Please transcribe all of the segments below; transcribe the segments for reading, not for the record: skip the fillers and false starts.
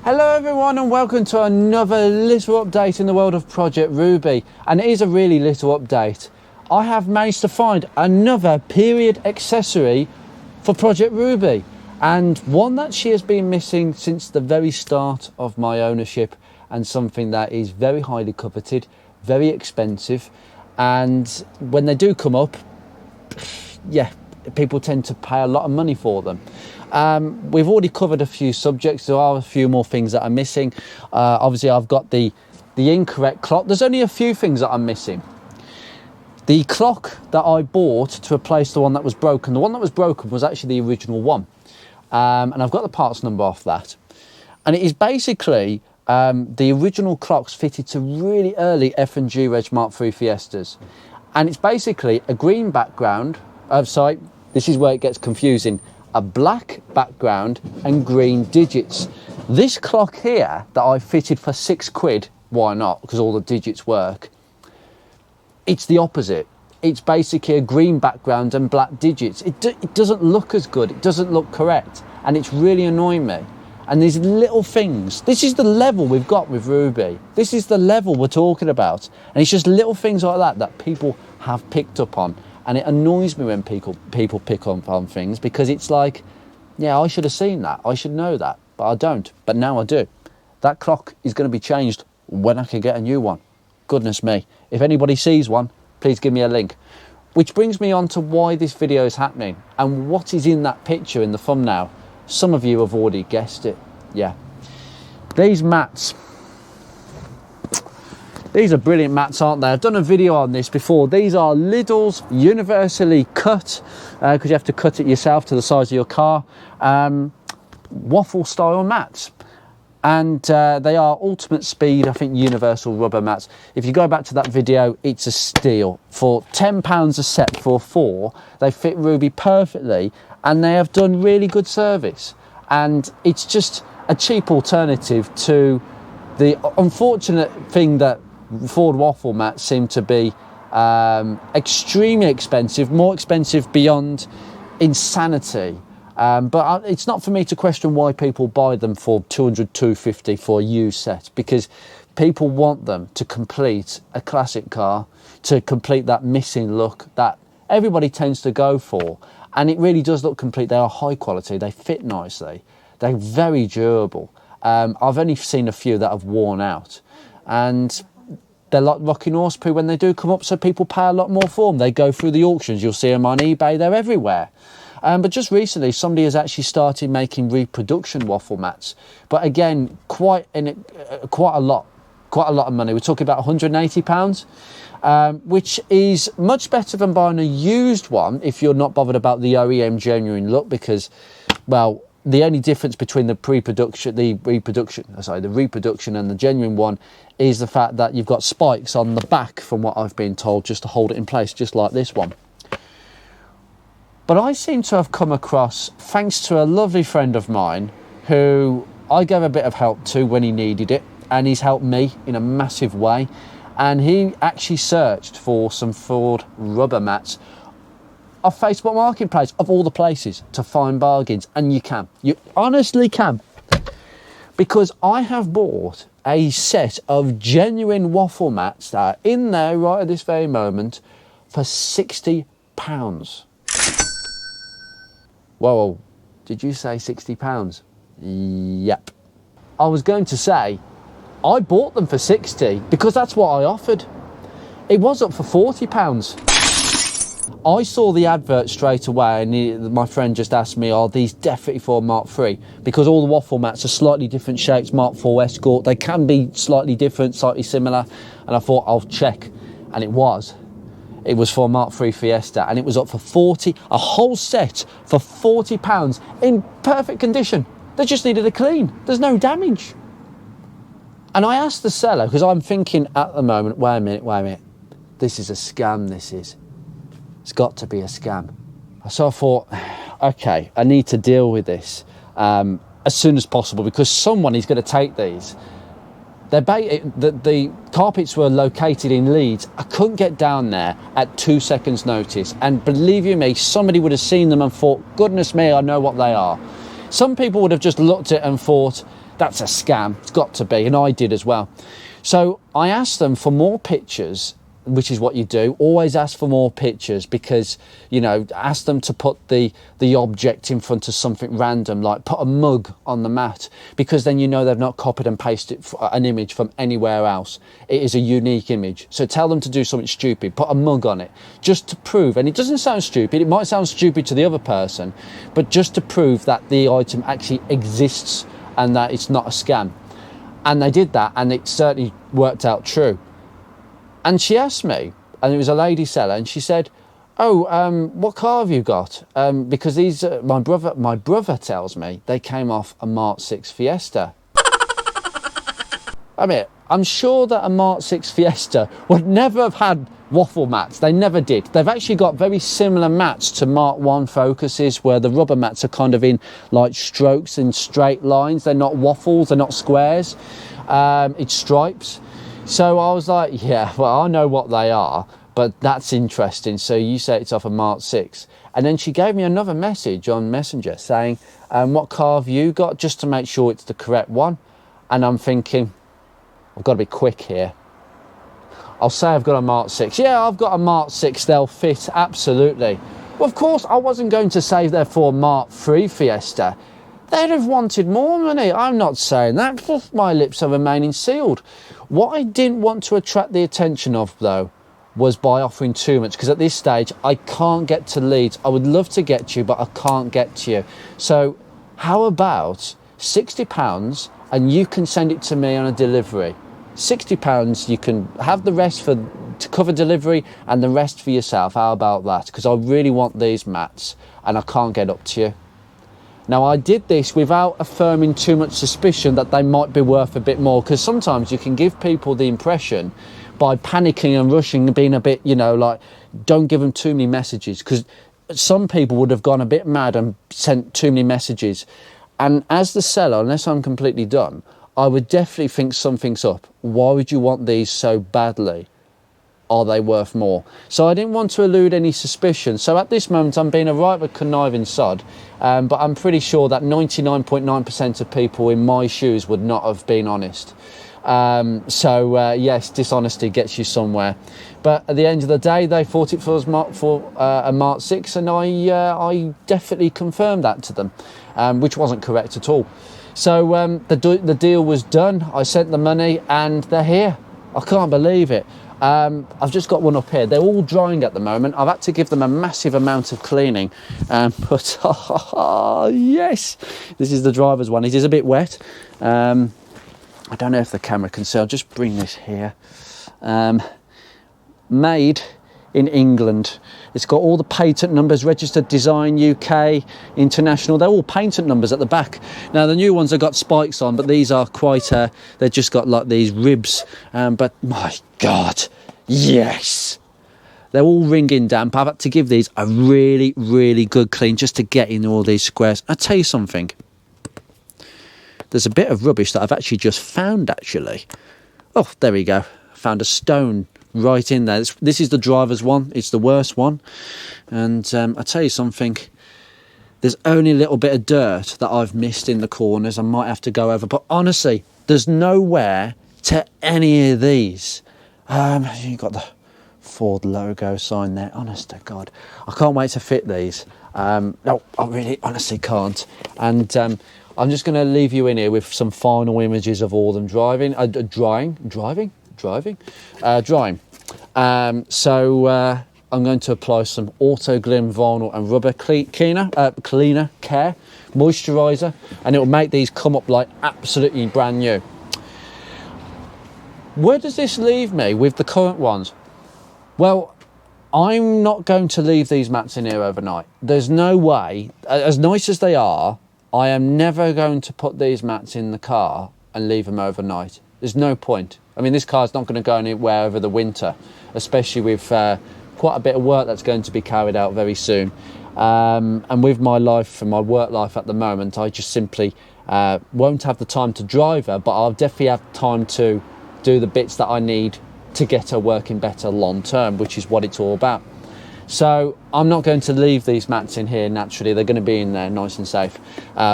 Hello everyone and welcome to another little update in the world of Project Ruby, and it is a really little update. I have managed to find another period accessory for Project Ruby, and one that she has been missing since the very start of my ownership, and something that is very highly coveted, very expensive, and when they do come up, yeah, people tend to pay a lot of money for them. We've already covered a few subjects. There are a few more things that are missing. Obviously, I've got the incorrect clock. There's only a few things that I'm missing. The clock that I bought to replace the one that was broken. The one that was broken was actually the original one. And I've got the parts number off that. And it is basically the original clocks fitted to really early F&G Reg Mark III Fiestas. And it's basically a green background. Sorry, this is where it gets confusing. A black background and green digits. This clock here that I fitted for £6, why not? Because all the digits work. It's the opposite. It's basically a green background and black digits. It doesn't look as good. It doesn't look correct. And it's really annoying me. And these little things, this is the level we've got with Ruby. This is the level we're talking about. And it's just little things like that that people have picked up on. And it annoys me when people pick on things, because it's like, yeah, I should have seen that. I should know that, but I don't. But now I do. That clock is going to be changed when I can get a new one. Goodness me. If anybody sees one, please give me a link. Which brings me on to why this video is happening and what is in that picture in the thumbnail. Some of you have already guessed it. Yeah. These mats. These are brilliant mats, aren't they? I've done a video on this before. These are Lidl's universally cut, because you have to cut it yourself to the size of your car, waffle style mats. And they are ultimate speed, I think, universal rubber mats. If you go back to that video, it's a steal. For £10 a set for 4, they fit Ruby perfectly, and they have done really good service. And it's just a cheap alternative to the unfortunate thing that Ford waffle mats seem to be extremely expensive, more expensive beyond insanity. But it's not for me to question why people buy them for £200, £250 for a used set, because people want them to complete a classic car, to complete that missing look that everybody tends to go for. And it really does look complete. They are high quality, they fit nicely, they're very durable. I've only seen a few that have worn out, and they're like rocking horse poo when they do come up, so people pay a lot more for them. They go through the auctions, you'll see them on eBay, they're everywhere. But just recently, somebody has actually started making reproduction waffle mats. But again, quite a lot of money. We're talking about £180, which is much better than buying a used one if you're not bothered about the OEM genuine look, because, well, the only difference between the reproduction and the genuine one is the fact that you've got spikes on the back, from what I've been told, just to hold it in place, just like this one. But I seem to have come across, thanks to a lovely friend of mine who I gave a bit of help to when he needed it, and he's helped me in a massive way. And he actually searched for some Ford rubber mats off Facebook Marketplace, of all the places, to find bargains. And you can. You honestly can. Because I have bought a set of genuine waffle mats that are in there right at this very moment for £60. Whoa, did you say £60? Yep. I was going to say, I bought them for 60 because that's what I offered. It was up for £40. I saw the advert straight away, and my friend just asked me, are these definitely for Mark III? Because all the waffle mats are slightly different shapes, Mark IV Escort. They can be slightly different, slightly similar. And I thought, I'll check. And it was for Mark III Fiesta, and it was up for 40, a whole set for £40 in perfect condition. They just needed a clean. There's no damage. And I asked the seller, because I'm thinking at the moment, wait a minute. This is a scam, this is. It's got to be a scam. So I thought, okay, I need to deal with this as soon as possible, because someone is going to take these. The carpets were located in Leeds. I couldn't get down there at 2 seconds notice. And believe you me, somebody would have seen them and thought, goodness me, I know what they are. Some people would have just looked at it and thought, that's a scam. It's got to be, and I did as well. So I asked them for more pictures, which is what you do. Always ask for more pictures, because, you know, ask them to put the object in front of something random, like put a mug on the mat, because then you know they've not copied and pasted an image from anywhere else. It is a unique image. So tell them to do something stupid, put a mug on it, just to prove, and it doesn't sound stupid, it might sound stupid to the other person, but just to prove that the item actually exists and that it's not a scam. And they did that, and it certainly worked out true. And she asked me, and it was a lady seller, and she said, "Oh, what car have you got?" Because these, my brother tells me they came off a Mark 6 Fiesta. I mean, I'm sure that a Mark 6 Fiesta would never have had waffle mats. They never did. They've actually got very similar mats to Mark 1 Focuses, where the rubber mats are kind of in like strokes and straight lines. They're not waffles, they're not squares. It's stripes. So I was like, yeah, well, I know what they are, but that's interesting. So you say it's off a Mark 6. And then she gave me another message on Messenger saying, what car have you got, just to make sure it's the correct one. And I'm thinking, I've got to be quick here. I'll say I've got a Mark 6. Yeah, I've got a Mark 6. They'll fit, absolutely. Well, of course, I wasn't going to say they're for Mark 3 Fiesta. They'd have wanted more money. I'm not saying that. My lips are remaining sealed. What I didn't want to attract the attention of, though, was by offering too much, because at this stage, I can't get to Leeds. I would love to get to you, but I can't get to you. So how about £60 and you can send it to me on a delivery? £60, you can have the rest to cover delivery and the rest for yourself. How about that? Because I really want these mats and I can't get up to you. Now, I did this without affirming too much suspicion that they might be worth a bit more, because sometimes you can give people the impression by panicking and rushing and being a bit, you know, like, don't give them too many messages, because some people would have gone a bit mad and sent too many messages. And as the seller, unless I'm completely done, I would definitely think something's up. Why would you want these so badly? Are they worth more? So I didn't want to elude any suspicion. So at this moment, I'm being a right conniving sod, but I'm pretty sure that 99.9% of people in my shoes would not have been honest. Yes, dishonesty gets you somewhere. But at the end of the day, they thought it was a Mark 6, and I definitely confirmed that to them, which wasn't correct at all. So the deal was done. I sent the money, and they're here. I can't believe it. I've just got one up here. They're all drying at the moment. I've had to give them a massive amount of cleaning. But yes, this is the driver's one. It is a bit wet. I don't know if the camera can see. I'll just bring this here. Made in England. It's got all the patent numbers, registered design, UK, international. They're all patent numbers at the back. Now, the new ones have got spikes on, but these are quite, they've just got like these ribs. But my God, yes. They're all ringing damp. I've had to give these a really, really good clean just to get in all these squares. I'll tell you something. There's a bit of rubbish that I've actually just found, actually. Oh, there we go. Found a stone right in there. This is the driver's one. It's the worst one. And I'll tell you something. There's only a little bit of dirt that I've missed in the corners. I might have to go over. But honestly, there's nowhere to any of these. You've got the Ford logo sign there. Honest to God. I can't wait to fit these. No, I really honestly can't. And I'm just going to leave you in here with some final images of all them drying. I'm going to apply some Auto Glim vinyl and rubber cleaner care moisturizer, and it will make these come up like absolutely brand new. Where does this leave me with the current ones? Well, I'm not going to leave these mats in here overnight. There's no way. As nice as they are, I am never going to put these mats in the car and leave them overnight. There's no point. I mean, this car's not going to go anywhere over the winter, especially with quite a bit of work that's going to be carried out very soon. And with my life and my work life at the moment, I just simply won't have the time to drive her, but I'll definitely have time to do the bits that I need to get her working better long term, which is what it's all about. So I'm not going to leave these mats in here naturally. They're going to be in there nice and safe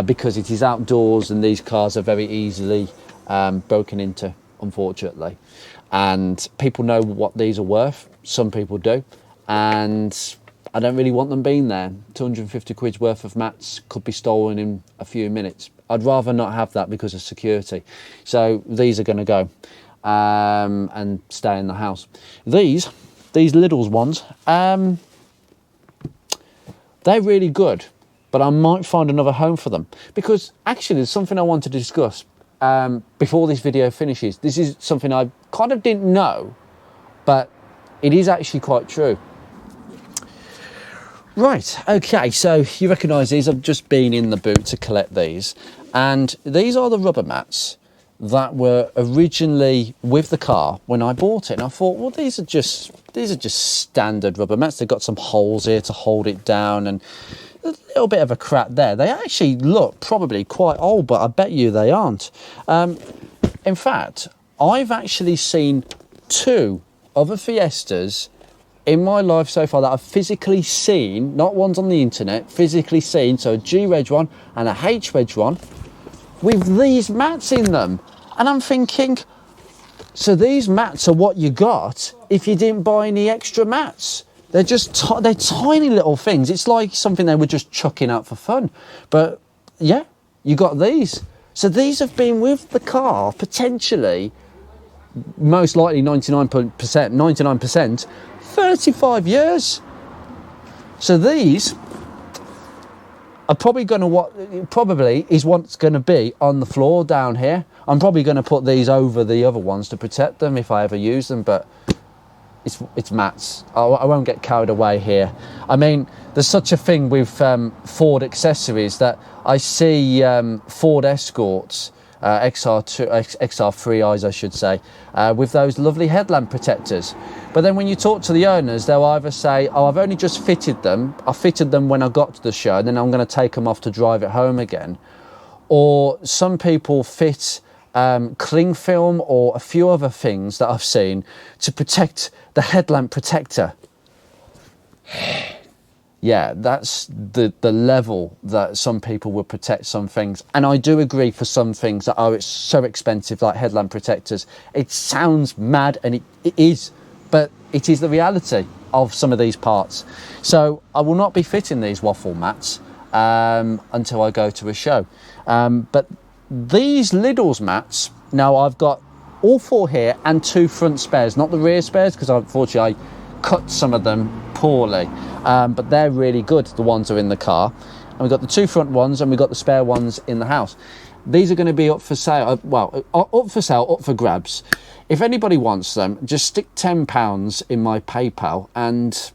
because it is outdoors and these cars are very easily broken into, unfortunately. And people know what these are worth. Some people do. And I don't really want them being there. 250 quid's worth of mats could be stolen in a few minutes. I'd rather not have that because of security. So these are going to go and stay in the house. These Lidl's ones, they're really good, but I might find another home for them because actually there's something I want to discuss before this video finishes. This is something I kind of didn't know, but it is actually quite true. Right, okay, so you recognise these. I've just been in the boot to collect these, and these are the rubber mats that were originally with the car when I bought it. And I thought, well, these are just standard rubber mats. They've got some holes here to hold it down and a little bit of a crack there. They actually look probably quite old, but I bet you they aren't. In fact, I've actually seen 2 other Fiestas in my life so far that I've physically seen, not ones on the internet, physically seen, so a G-Reg one and a H-Reg one with these mats in them. And I'm thinking, so these mats are what you got if you didn't buy any extra mats. They're just they're tiny little things. It's like something they were just chucking out for fun. But yeah, you got these. So these have been with the car potentially, most likely 99%, 35 years. So these are probably going to probably is what's going to be on the floor down here. I'm probably going to put these over the other ones to protect them if I ever use them, but it's mats. I won't get carried away here. I mean, there's such a thing with Ford accessories that I see Ford Escorts, XR3Is I should say, with those lovely headlamp protectors. But then when you talk to the owners, they'll either say, oh, I've only just fitted them. I fitted them when I got to the show, and then I'm going to take them off to drive it home again. Or some people fit cling film or a few other things that I've seen to protect the headlamp protector. Yeah, that's the level that some people will protect some things. And I do agree for some things that are so expensive, like headlamp protectors. It sounds mad, and it is, but it is the reality of some of these parts. So I will not be fitting these waffle mats until I go to a show. But these Lidl's mats, now I've got all 4 here and 2 front spares, not the rear spares, because unfortunately I cut some of them poorly, but they're really good, the ones that are in the car. And we've got the 2 front ones and we've got the spare ones in the house. These are going to be up for sale, up for grabs. If anybody wants them, just stick £10 in my PayPal and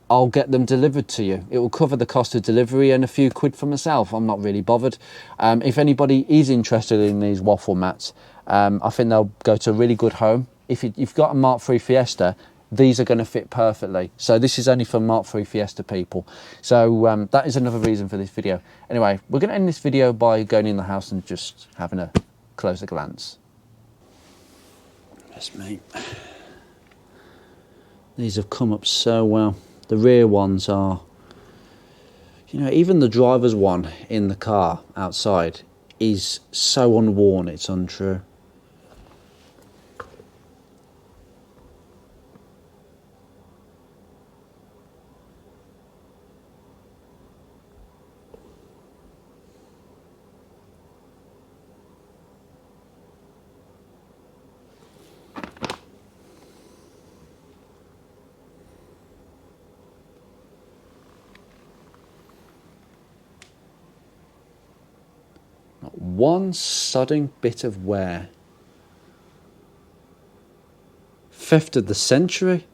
I'll get them delivered to you. It will cover the cost of delivery and a few quid for myself. I'm not really bothered. If anybody is interested in these waffle mats, I think they'll go to a really good home. If you've got a Mark III Fiesta, these are going to fit perfectly. So this is only for Mark III Fiesta people. So that is another reason for this video. Anyway, we're going to end this video by going in the house and just having a closer glance. Yes, mate. These have come up so well. The rear ones are, you know, even the driver's one in the car outside is so unworn, it's untrue. Not one sodding bit of wear. Theft of the century.